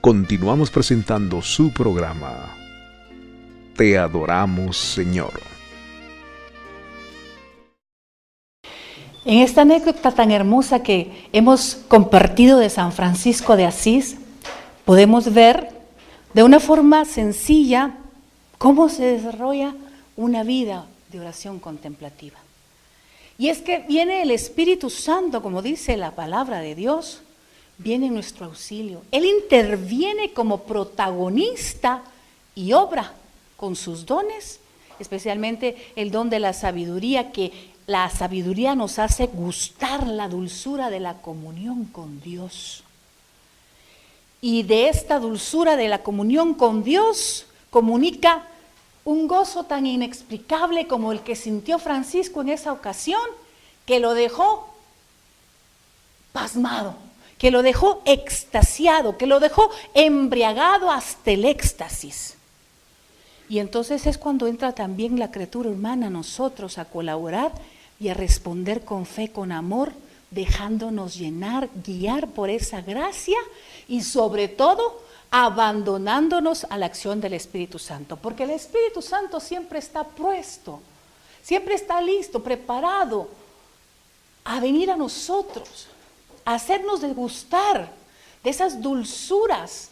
continuamos presentando su programa Te adoramos, Señor. En esta anécdota tan hermosa que hemos compartido de San Francisco de Asís, podemos ver de una forma sencilla cómo se desarrolla una vida de oración contemplativa. Y es que viene el Espíritu Santo, como dice la palabra de Dios, viene en nuestro auxilio. Él interviene como protagonista y obra con sus dones, especialmente el don de la sabiduría, que la sabiduría nos hace gustar la dulzura de la comunión con Dios. Y de esta dulzura de la comunión con Dios comunica un gozo tan inexplicable como el que sintió Francisco en esa ocasión, que lo dejó pasmado, que lo dejó extasiado, que lo dejó embriagado hasta el éxtasis. Y entonces es cuando entra también la criatura humana, nosotros, a colaborar y a responder con fe, con amor, dejándonos llenar, guiar por esa gracia y sobre todo abandonándonos a la acción del Espíritu Santo, porque el Espíritu Santo siempre está puesto, siempre está listo, preparado a venir a nosotros, a hacernos degustar de esas dulzuras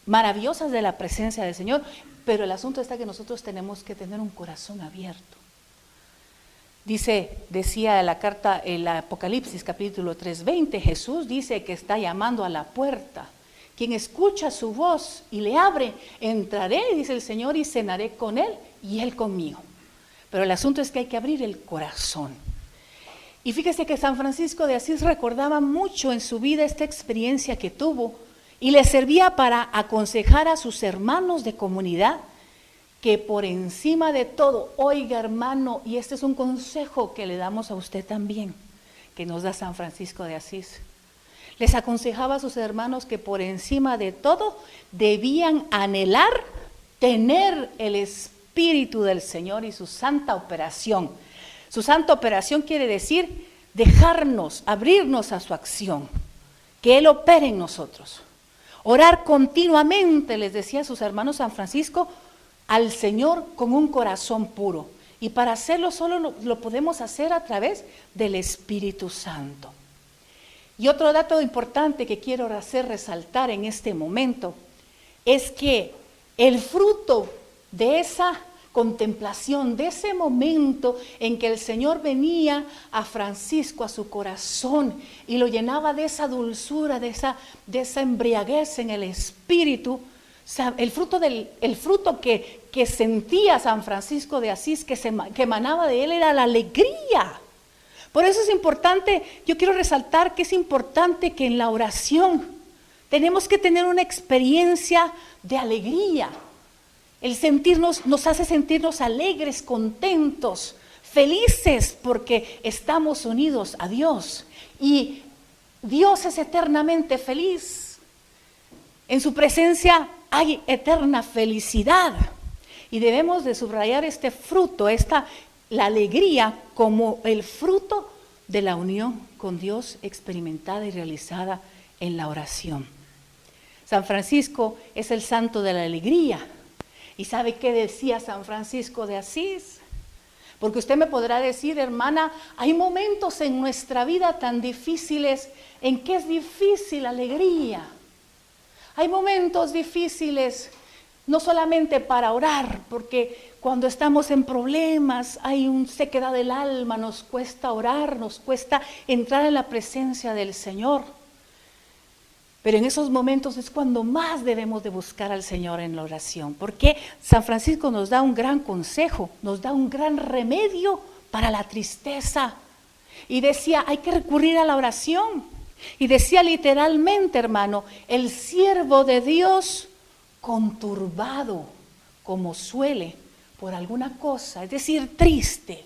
maravillosas de la presencia del Señor, pero el asunto está que nosotros tenemos que tener un corazón abierto. Decía la carta, el Apocalipsis capítulo 3:20, Jesús dice que está llamando a la puerta. Quien escucha su voz y le abre, entraré, dice el Señor, y cenaré con él y él conmigo. Pero el asunto es que hay que abrir el corazón. Y fíjese que San Francisco de Asís recordaba mucho en su vida esta experiencia que tuvo y le servía para aconsejar a sus hermanos de comunidad que por encima de todo, oiga hermano, y este es un consejo que le damos a usted también, que nos da San Francisco de Asís. Les aconsejaba a sus hermanos que por encima de todo debían anhelar tener el Espíritu del Señor y su santa operación. Su santa operación quiere decir dejarnos, abrirnos a su acción, que Él opere en nosotros. Orar continuamente, les decía a sus hermanos San Francisco, al Señor con un corazón puro. Y para hacerlo solo lo podemos hacer a través del Espíritu Santo. Y otro dato importante que quiero hacer resaltar en este momento es que el fruto de esa contemplación, de ese momento en que el Señor venía a Francisco a su corazón y lo llenaba de esa dulzura, de esa embriaguez en el Espíritu, el fruto que sentía San Francisco de Asís, que emanaba de él, era la alegría. Por eso es importante, yo quiero resaltar que es importante que en la oración tenemos que tener una experiencia de alegría. El sentirnos nos hace sentirnos alegres, contentos, felices, porque estamos unidos a Dios. Y Dios es eternamente feliz. En su presencia hay eterna felicidad. Y debemos de subrayar este fruto, la alegría como el fruto de la unión con Dios experimentada y realizada en la oración. San Francisco es el santo de la alegría. ¿Y sabe qué decía San Francisco de Asís? Porque usted me podrá decir, hermana, hay momentos en nuestra vida tan difíciles en que es difícil la alegría. Hay momentos difíciles no solamente para orar, porque cuando estamos en problemas hay sequedad del alma, nos cuesta orar, nos cuesta entrar en la presencia del Señor. Pero en esos momentos es cuando más debemos de buscar al Señor en la oración, porque San Francisco nos da un gran consejo, nos da un gran remedio para la tristeza. Y decía, hay que recurrir a la oración. Y decía literalmente, hermano, el siervo de Dios conturbado, como suele, por alguna cosa, es decir, triste,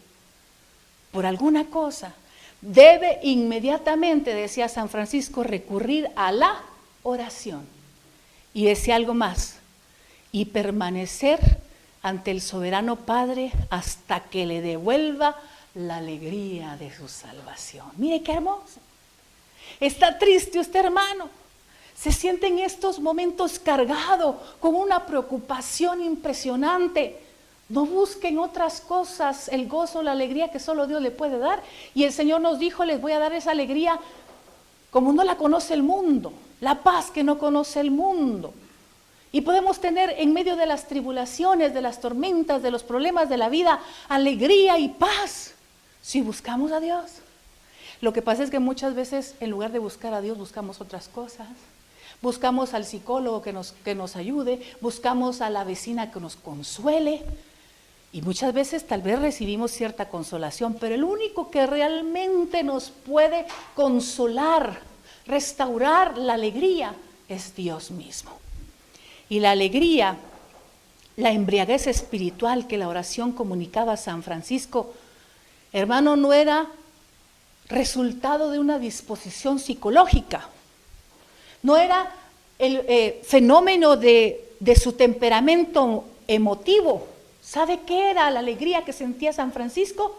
por alguna cosa, debe inmediatamente, decía San Francisco, recurrir a la oración. Y decía algo más, y permanecer ante el soberano Padre hasta que le devuelva la alegría de su salvación. Mire qué hermoso. Está triste usted, hermano. se siente en estos momentos cargado con una preocupación impresionante, no busquen otras cosas, el gozo, la alegría que solo Dios le puede dar. Y el Señor nos dijo, les voy a dar esa alegría como no la conoce el mundo, la paz que no conoce el mundo. Y podemos tener en medio de las tribulaciones, de las tormentas, de los problemas de la vida, alegría y paz, si buscamos a Dios. Lo que pasa es que muchas veces en lugar de buscar a Dios buscamos otras cosas. Buscamos al psicólogo que nos ayude, buscamos a la vecina que nos consuele. Y muchas veces tal vez recibimos cierta consolación, pero el único que realmente nos puede consolar, restaurar la alegría, es Dios mismo. Y la alegría, la embriaguez espiritual que la oración comunicaba a San Francisco, hermano, no era resultado de una disposición psicológica, no era el fenómeno de su temperamento emotivo. ¿Sabe qué era la alegría que sentía San Francisco?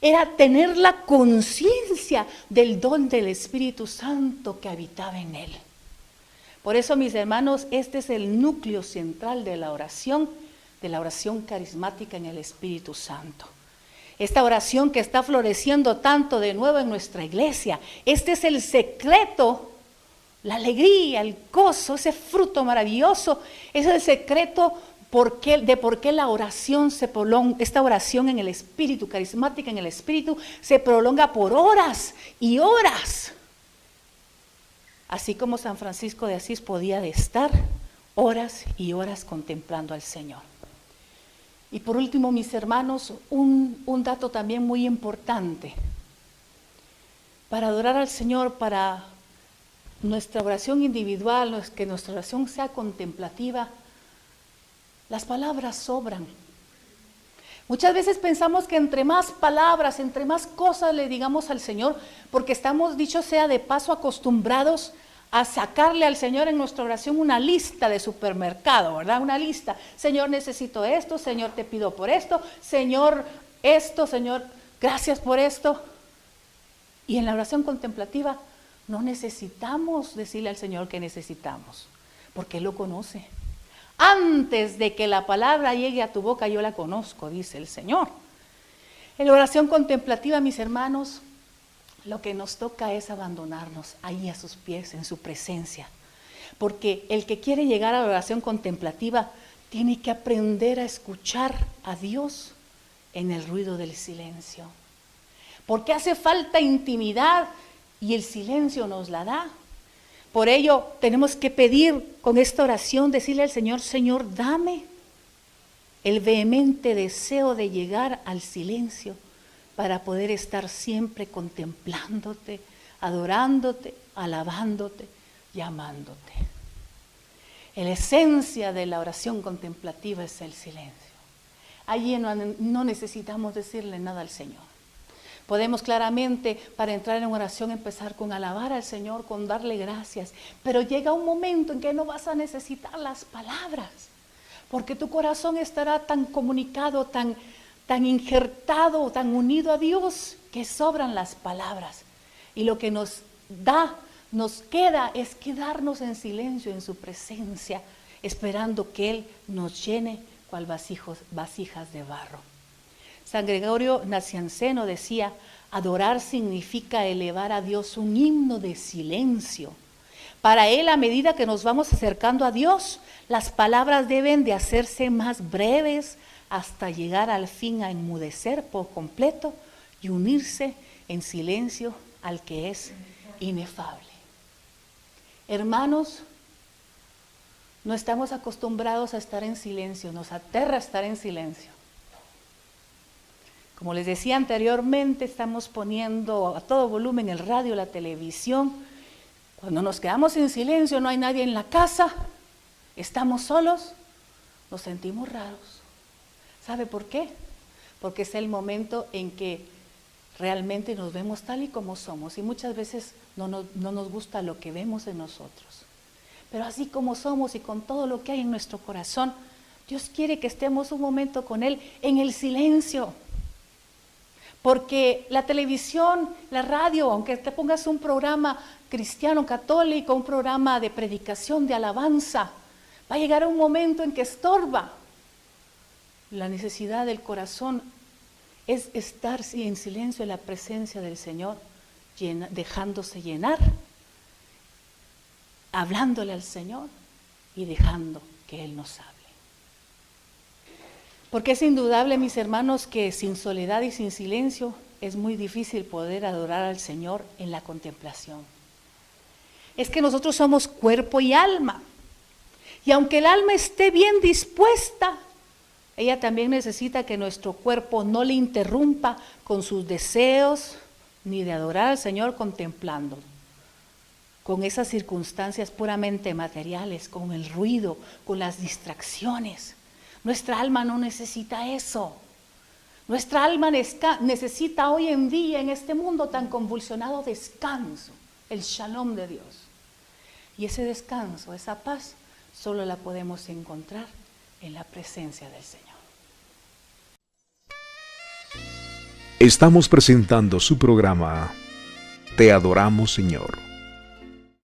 Era tener la conciencia del don del Espíritu Santo que habitaba en él. Por eso, mis hermanos, este es el núcleo central de la oración carismática en el Espíritu Santo. Esta oración que está floreciendo tanto de nuevo en nuestra iglesia, este es el secreto, la alegría, el gozo, ese fruto maravilloso, es el secreto de por qué la oración se prolonga, esta oración en el Espíritu, carismática en el Espíritu, se prolonga por horas y horas. Así como San Francisco de Asís podía estar horas y horas contemplando al Señor. Y por último, mis hermanos, un dato también muy importante. Para adorar al Señor, para nuestra oración individual, que nuestra oración sea contemplativa, las palabras sobran. Muchas veces pensamos que entre más palabras, entre más cosas le digamos al Señor, porque estamos, dicho sea de paso, acostumbrados a sacarle al Señor en nuestra oración una lista de supermercado, ¿verdad? Una lista. Señor, necesito esto, Señor, te pido por esto, Señor, gracias por esto. Y en la oración contemplativa no necesitamos decirle al Señor que necesitamos, porque Él lo conoce. Antes de que la palabra llegue a tu boca, yo la conozco, dice el Señor. En la oración contemplativa, mis hermanos, lo que nos toca es abandonarnos ahí a sus pies, en su presencia. Porque el que quiere llegar a la oración contemplativa tiene que aprender a escuchar a Dios en el ruido del silencio. Porque hace falta intimidad y el silencio nos la da. Por ello tenemos que pedir con esta oración, decirle al Señor, Señor, dame el vehemente deseo de llegar al silencio para poder estar siempre contemplándote, adorándote, alabándote y amándote. La esencia de la oración contemplativa es el silencio. Allí no necesitamos decirle nada al Señor. Podemos claramente, para entrar en oración, empezar con alabar al Señor, con darle gracias. Pero llega un momento en que no vas a necesitar las palabras, porque tu corazón estará tan comunicado, tan injertado, tan unido a Dios, que sobran las palabras. Y lo que nos queda es quedarnos en silencio en su presencia, esperando que Él nos llene cual vasijas de barro. San Gregorio Nacianceno decía, adorar significa elevar a Dios un himno de silencio. Para él, a medida que nos vamos acercando a Dios, las palabras deben de hacerse más breves hasta llegar al fin a enmudecer por completo y unirse en silencio al que es inefable. Hermanos, no estamos acostumbrados a estar en silencio, nos aterra estar en silencio. Como les decía anteriormente, estamos poniendo a todo volumen el radio, la televisión. Cuando nos quedamos en silencio, no hay nadie en la casa, estamos solos, nos sentimos raros. ¿Sabe por qué? Porque es el momento en que realmente nos vemos tal y como somos y muchas veces no nos gusta lo que vemos en nosotros. Pero así como somos y con todo lo que hay en nuestro corazón, Dios quiere que estemos un momento con Él en el silencio. Porque la televisión, la radio, aunque te pongas un programa cristiano católico, un programa de predicación, de alabanza, va a llegar un momento en que estorba. La necesidad del corazón es estar en silencio en la presencia del Señor, dejándose llenar, hablándole al Señor y dejando que Él nos hable. Porque es indudable, mis hermanos, que sin soledad y sin silencio es muy difícil poder adorar al Señor en la contemplación. Es que nosotros somos cuerpo y alma. Y aunque el alma esté bien dispuesta, ella también necesita que nuestro cuerpo no le interrumpa con sus deseos, ni de adorar al Señor contemplando, con esas circunstancias puramente materiales, con el ruido, con las distracciones. Nuestra alma no necesita eso. Nuestra alma necesita hoy en día, en este mundo tan convulsionado, descanso, el shalom de Dios. Y ese descanso, esa paz, solo la podemos encontrar en la presencia del Señor. Estamos presentando su programa Te Adoramos, Señor.